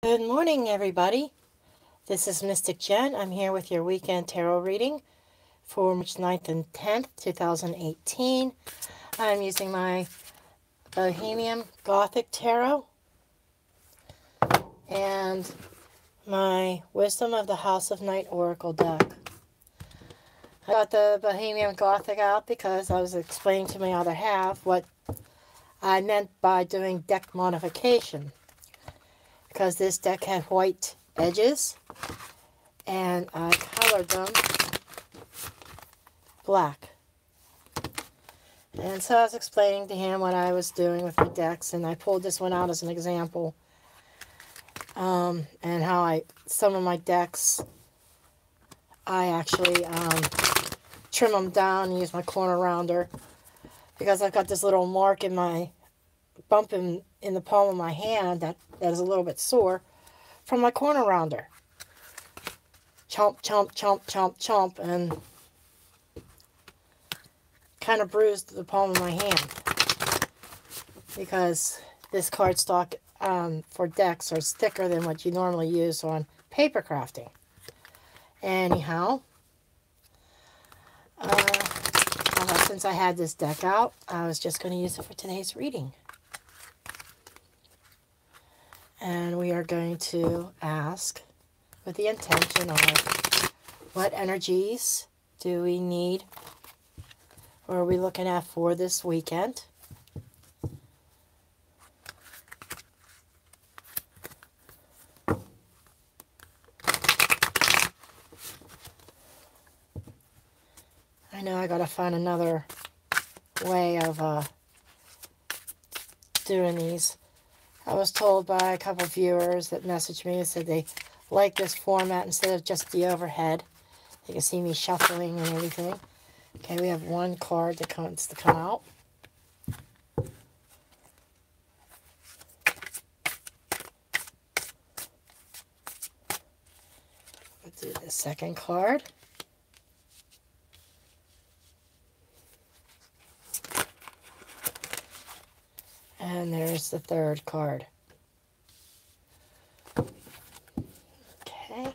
Good morning, everybody. This is Mystic Jen. I'm here with your weekend tarot reading for March 9th and 10th, 2018. I'm using my Bohemian Gothic Tarot and my Wisdom of the House of Night Oracle deck. I got the Bohemian Gothic out because I was explaining to my other half what I meant by doing deck modification. Because this deck had white edges and I colored them black. And so I was explaining to him what I was doing with my decks, and I pulled this one out as an example. And how some of my decks, I actually trim them down and use my corner rounder because I've got this little mark in my bump in the palm of my hand that is a little bit sore from my corner rounder. Chomp, chomp, chomp, chomp, chomp, and kind of bruised the palm of my hand because this cardstock for decks are thicker than what you normally use on paper crafting. Anyhow, since I had this deck out, I was just going to use it for today's reading. And we are going to ask with the intention of what energies do we need or are we looking at for this weekend? I know I gotta find another way of doing these. I was told by a couple of viewers that messaged me and said they like this format instead of just the overhead. They can see me shuffling and everything. Okay, we have one card that comes to come out. Let's do the second card. And there's the third card. Okay.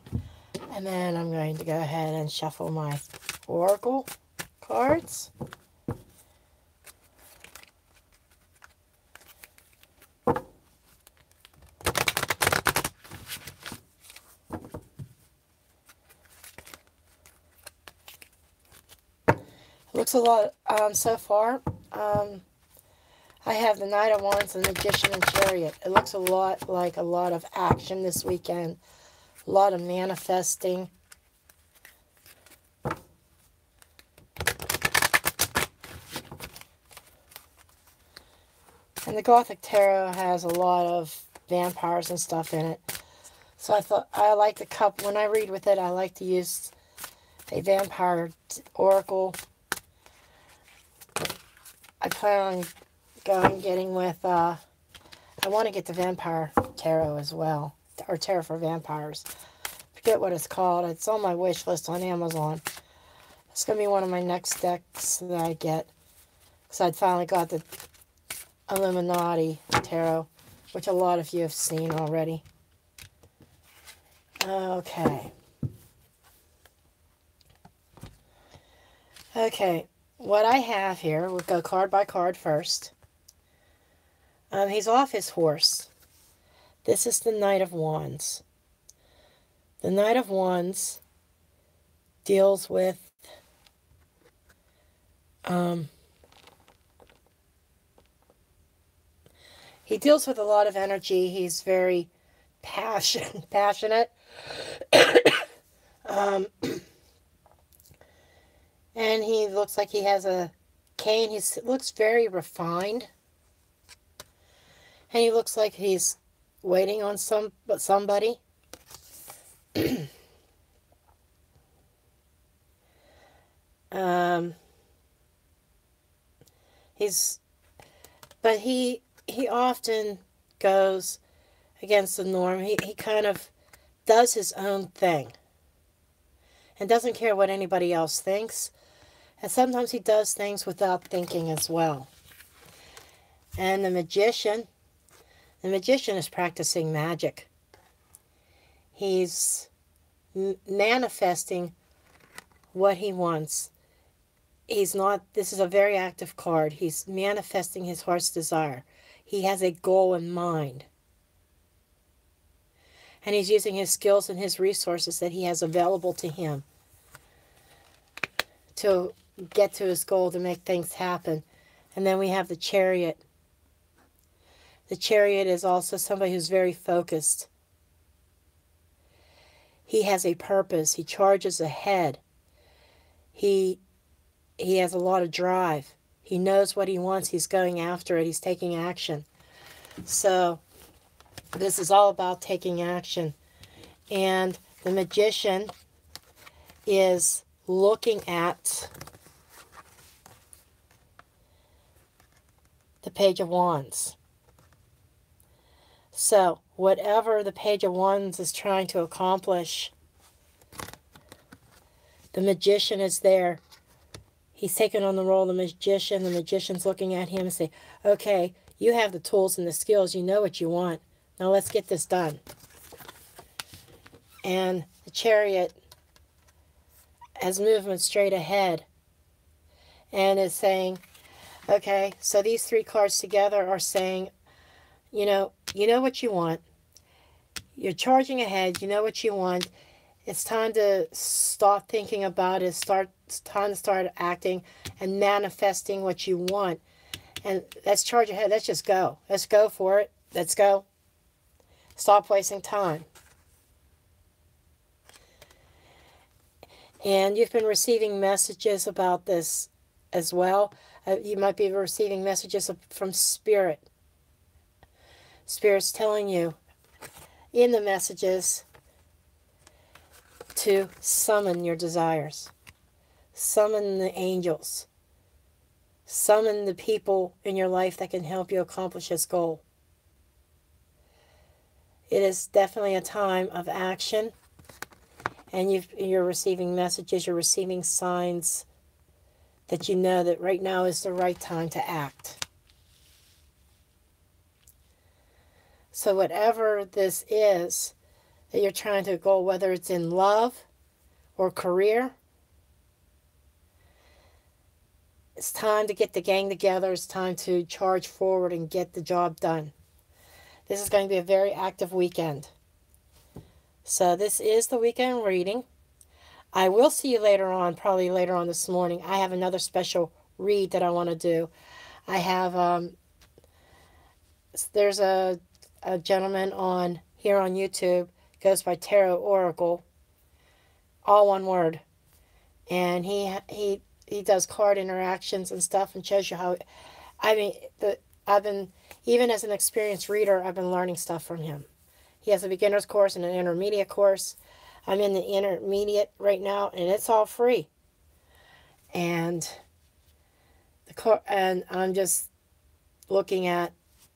And then I'm going to go ahead and shuffle my oracle cards. Looks a lot so far. I have the Knight of Wands and the Magician and Chariot. It looks a lot like a lot of action this weekend. A lot of manifesting. And the Gothic Tarot has a lot of vampires and stuff in it. So I thought I like the cup. When I read with it, I like to use a vampire oracle. I plan on getting with, I want to get the Vampire Tarot as well, or Tarot for Vampires. Forget what it's called. It's on my wish list on Amazon. It's going to be one of my next decks that I get, because I finally got the Illuminati Tarot, which a lot of you have seen already. Okay. Okay, what I have here, we'll go card by card first. He's off his horse. This is the Knight of Wands. The Knight of Wands deals with he deals with a lot of energy. He's very passionate. And he looks like he has a cane. He looks very refined. And he looks like he's waiting on somebody. But he often goes against the norm. He kind of does his own thing and doesn't care what anybody else thinks. And sometimes he does things without thinking as well. And the magician is practicing magic. He's manifesting what he wants. He's not, this is a very active card. He's manifesting his heart's desire. He has a goal in mind. And he's using his skills and his resources that he has available to him to get to his goal, to make things happen. And then we have the Chariot. The Chariot is also somebody who's very focused. He has a purpose. He charges ahead. He has a lot of drive. He knows what he wants. He's going after it. He's taking action. So this is all about taking action. And the Magician is looking at the Page of Wands. So whatever the Page of Wands is trying to accomplish, the Magician is there. He's taking on the role of the Magician. The Magician's looking at him and say, okay, you have the tools and the skills. You know what you want. Now let's get this done. And the Chariot has movement straight ahead and is saying, okay, so these three cards together are saying, you know what you want. You're charging ahead. You know what you want. It's time to stop thinking about it. It's time to start acting and manifesting what you want. And let's charge ahead. Let's just go. Let's go for it. Let's go. Stop wasting time. And you've been receiving messages about this as well. You might be receiving messages from Spirit. Spirit's telling you in the messages to summon your desires. Summon the angels. Summon the people in your life that can help you accomplish this goal. It is definitely a time of action. And you're receiving messages, you're receiving signs that you know that right now is the right time to act. So whatever this is that you're trying to go, whether it's in love or career, it's time to get the gang together. It's time to charge forward and get the job done. This is going to be a very active weekend. So this is the weekend reading. I will see you later on, probably later on this morning. I have another special read that I want to do. I have, there's a gentleman here on YouTube, goes by Tarot Oracle, all one word. And he does card interactions and stuff and shows you how, even as an experienced reader, I've been learning stuff from him. He has a beginner's course and an intermediate course. I'm in the intermediate right now, and it's all free. And I'm just looking at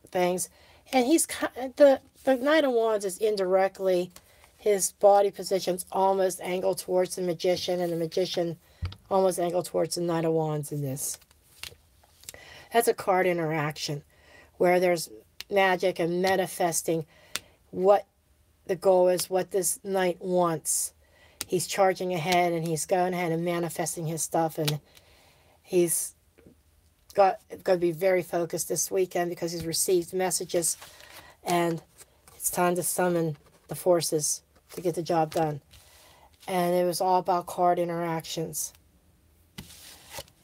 things. And the Knight of Wands is indirectly, his body position's almost angled towards the Magician, and the Magician almost angled towards the Knight of Wands in this. That's a card interaction where there's magic and manifesting what the goal is, what this knight wants. He's charging ahead and he's going ahead and manifesting his stuff, and he's going to be very focused this weekend because he's received messages and it's time to summon the forces to get the job done. And it was all about card interactions.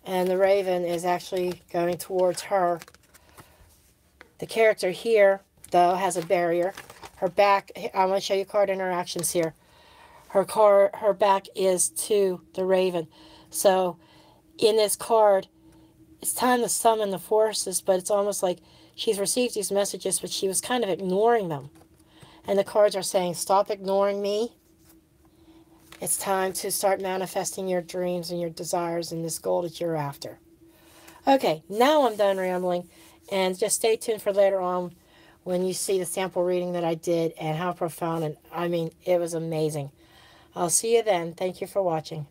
And the Raven is actually going towards her. The character here, though, has a barrier. Her back, I want to show you card interactions here. Her back is to the Raven. So in this card, it's time to summon the forces, but it's almost like she's received these messages, but she was kind of ignoring them. And the cards are saying, stop ignoring me. It's time to start manifesting your dreams and your desires and this goal that you're after. Okay, now I'm done rambling. And just stay tuned for later on when you see the sample reading that I did and how profound. And I mean, it was amazing. I'll see you then. Thank you for watching.